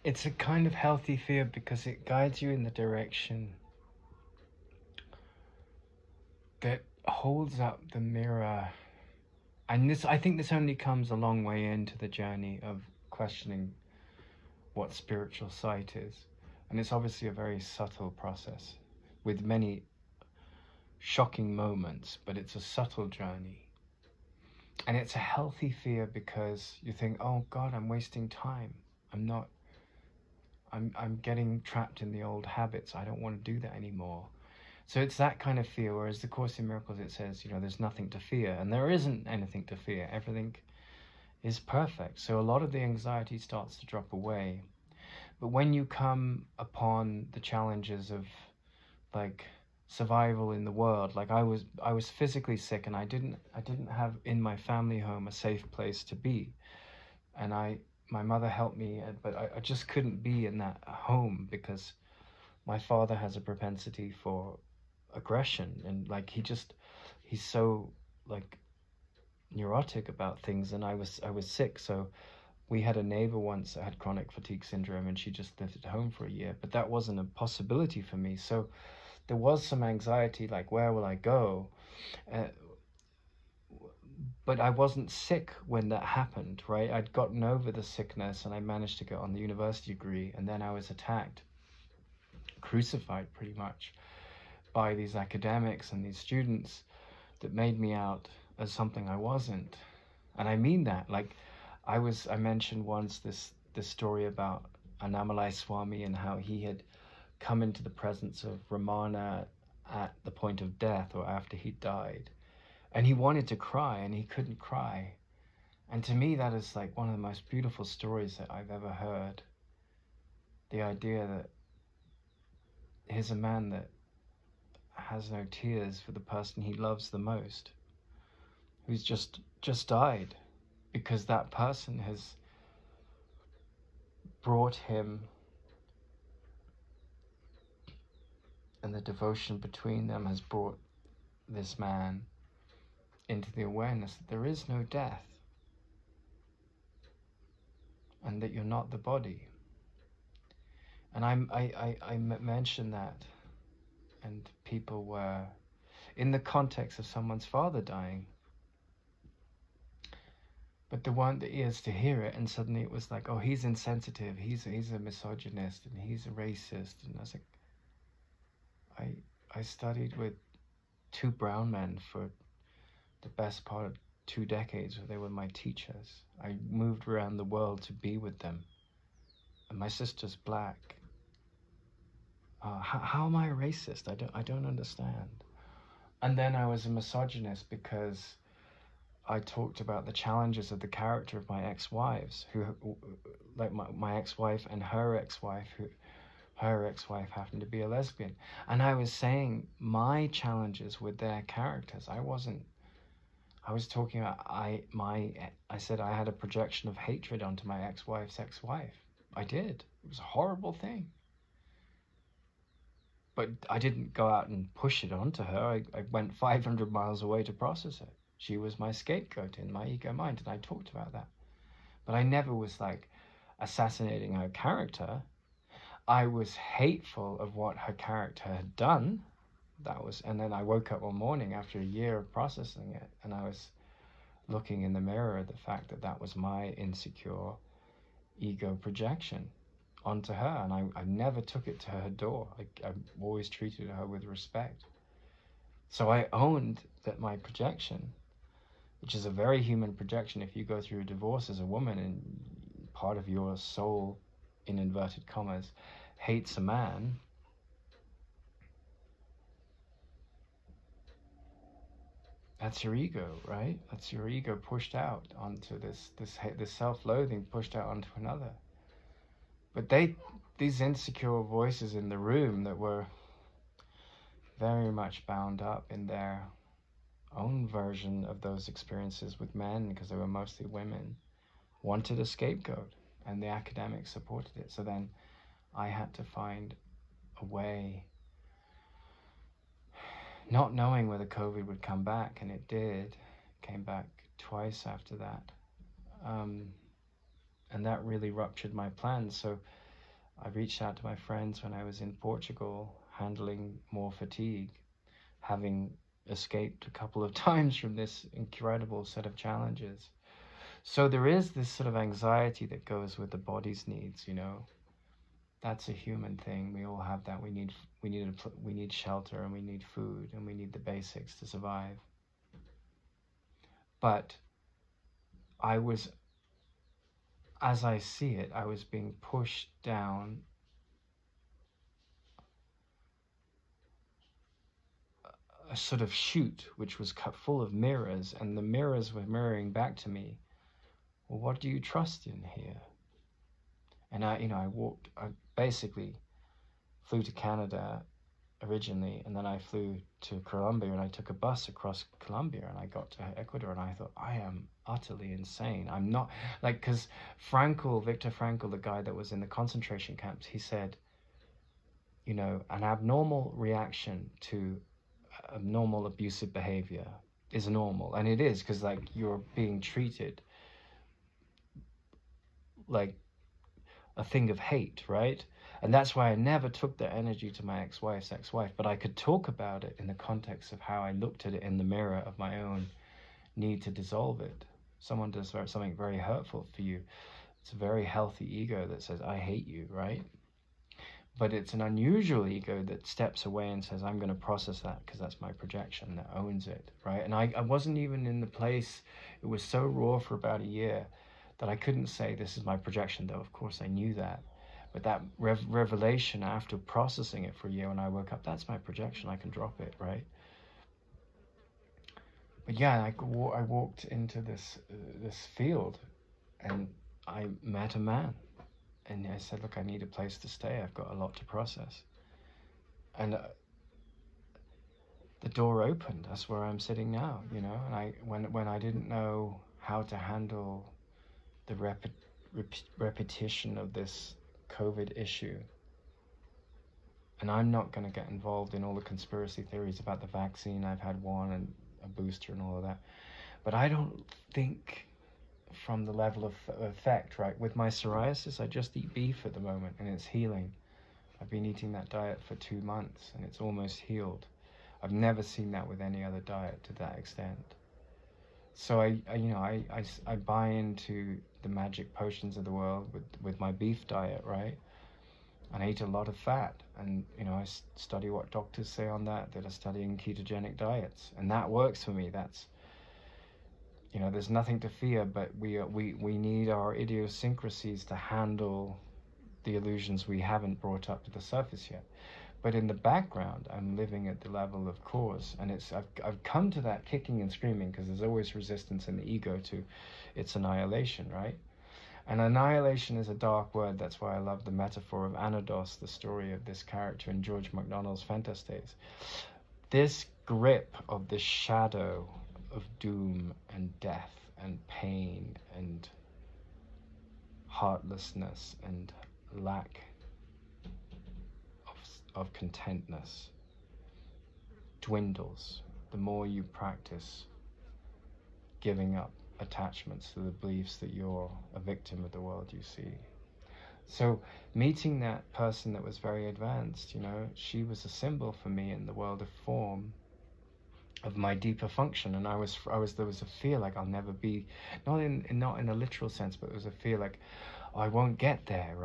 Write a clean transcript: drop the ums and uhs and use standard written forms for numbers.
It's a kind of healthy fear because it guides you in the direction that holds up the mirror. And this, I think this only comes a long way into the journey of questioning what spiritual sight is. And it's obviously a very subtle process with many shocking moments, but it's a subtle journey. And it's a healthy fear because you think, oh God, I'm wasting time. I'm getting trapped in the old habits. I don't want to do that anymore. So it's that kind of fear, whereas the Course in Miracles, it says, there's nothing to fear. And there isn't anything to fear. Everything is perfect. So a lot of the anxiety starts to drop away. But when you come upon the challenges of like survival in the world, like I was physically sick, and I didn't have in my family home a safe place to be. And my mother helped me, but I just couldn't be in that home because my father has a propensity for aggression, and like he's so like neurotic about things. And I was sick, so we had a neighbor once that had chronic fatigue syndrome, and she just lived at home for a year, but that wasn't a possibility for me. So there was some anxiety, like, where will I go? But I wasn't sick when that happened, right? I'd gotten over the sickness and I managed to get on the university degree, and then I was attacked, crucified pretty much, by these academics and these students that made me out as something I wasn't. And I mean that. Like, I mentioned once this story about Annamalai Swami and how he had come into the presence of Ramana at the point of death, or after he died, and he wanted to cry and he couldn't cry. And to me, that is like one of the most beautiful stories that I've ever heard. The idea that here's a man that has no tears for the person he loves the most, who's just died, because that person has brought him, and the devotion between them has brought this man into the awareness that there is no death, and that you're not the body. And I mentioned that, and people were in the context of someone's father dying, but there weren't the ears to hear it, and suddenly it was like, oh, he's insensitive, he's a misogynist, and he's a racist. And I was like, I studied with two brown men for the best part of 2 decades, where they were my teachers. I moved around the world to be with them, and my sister's black. How am I a racist? I don't understand. And then I was a misogynist because I talked about the challenges of the character of my ex-wives, who, like my ex-wife and her ex-wife, her ex-wife happened to be a lesbian. And I was saying my challenges with their characters. I was talking about, I said I had a projection of hatred onto my ex-wife's ex-wife. I did. It was a horrible thing. But I didn't go out and push it onto her. I went 500 miles away to process it. She was my scapegoat in my ego mind, and I talked about that. But I never was like assassinating her character. I was hateful of what her character had done. And then I woke up one morning after a year of processing it, and I was looking in the mirror at the fact that that was my insecure ego projection onto her, and I never took it to her door. I always treated her with respect. So I owned that my projection, which is a very human projection. If you go through a divorce as a woman and part of your soul, in inverted commas, hates a man, that's your ego, right? That's your ego pushed out onto this self-loathing, pushed out onto another. But these insecure voices in the room that were very much bound up in their own version of those experiences with men, because they were mostly women, wanted a scapegoat, and the academics supported it. So then I had to find a way, not knowing whether COVID would come back, and it did. It came back twice after that. And that really ruptured my plans. So I reached out to my friends when I was in Portugal, handling more fatigue, having escaped a couple of times from this incredible set of challenges. So there is this sort of anxiety that goes with the body's needs, you know. That's a human thing. We all have that. We need shelter, and we need food, and we need the basics to survive. But I was, as I see it, I was being pushed down a sort of chute which was cut full of mirrors, and the mirrors were mirroring back to me, well, what do you trust in here? And I basically flew to Canada originally, and then I flew to Colombia, and I took a bus across Colombia, and I got to Ecuador, and I thought, I am utterly insane. I'm not, like, because Viktor Frankl, the guy that was in the concentration camps, he said, you know, an abnormal reaction to abnormal abusive behavior is normal, and it is, because like you're being treated like a thing of hate, right? And that's why I never took that energy to my ex-wife's ex-wife, but I could talk about it in the context of how I looked at it in the mirror of my own need to dissolve it. Someone does something very hurtful for you, it's a very healthy ego that says, I hate you, right? But it's an unusual ego that steps away and says, I'm going to process that because that's my projection, that owns it, right? And I wasn't even in the place, it was so raw for about a year that I couldn't say this is my projection, though of course I knew that. But that revelation after processing it for a year, when I woke up, that's my projection, I can drop it, right? But yeah, I walked into this field, and I met a man. And I said, look, I need a place to stay. I've got a lot to process. And the door opened. That's where I'm sitting now, you know. And when I didn't know how to handle the repetition of this COVID issue, and I'm not going to get involved in all the conspiracy theories about the vaccine. I've had one and a booster and all of that. But I don't think from the level of effect, right? With my psoriasis, I just eat beef at the moment, and it's healing. I've been eating that diet for 2 months, and it's almost healed. I've never seen that with any other diet to that extent. So I buy into the magic potions of the world with my beef diet, right? And I eat a lot of fat, and you know, I study what doctors say on that are studying ketogenic diets, and that works for me. That's, you know, there's nothing to fear, but we need our idiosyncrasies to handle the illusions we haven't brought up to the surface yet. But in the background, I'm living at the level of cause, and I've come to that kicking and screaming because there's always resistance in the ego to its annihilation, right? And annihilation is a dark word. That's why I love the metaphor of Anados, the story of this character in George MacDonald's Fantastes. This grip of the shadow of doom and death and pain and heartlessness and lack of contentness dwindles the more you practice giving up attachments to the beliefs that you're a victim of the world you see. So meeting that person that was very advanced, you know, she was a symbol for me in the world of form, of my deeper function. And there was a fear like I'll never be, not in a literal sense, but there was a fear like, oh, I won't get there,